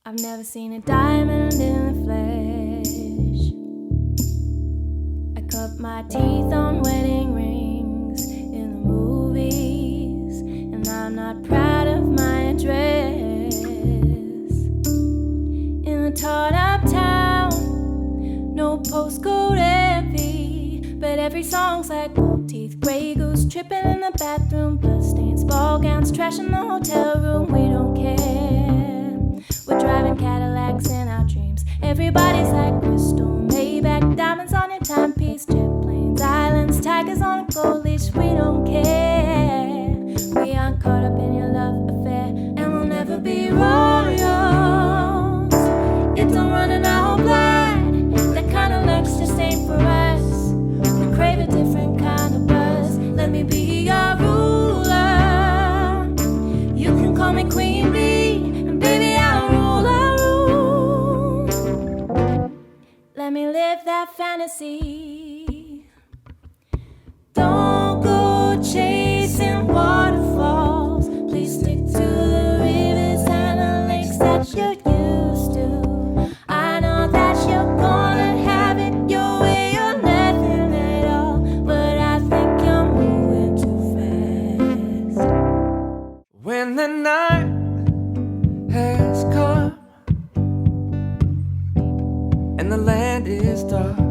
I've never seen a diamond in the flesh. I cut my teeth on wedding rings in the movies, and I'm not proud of my dress. In the torn up town, no postcode heavy, but every song's like gold teeth, gray goose tripping in the bathroom, bloodstains, ball gowns, trash in the hotel room. We don't care. We're driving Cadillacs in our dreams. Everybody's like crystal, Maybach, diamonds on your timepiece, jet planes, islands, tigers on a gold leash. We don't care. We aren't caught up in your love affair, and we'll never be royals. It don't run in our blood. That kind of luck's just ain't for us. We crave a different kind of buzz. Let me be your ruler. You can call me Queen Bee, and baby I'll rule. Let me live that fantasy. Don't go chasing waterfalls. Please stick to the rivers and the lakes that you're used to. I know that you're gonna have it your way or nothing at all, but I think you're moving too fast. When the night has come and the land is dark,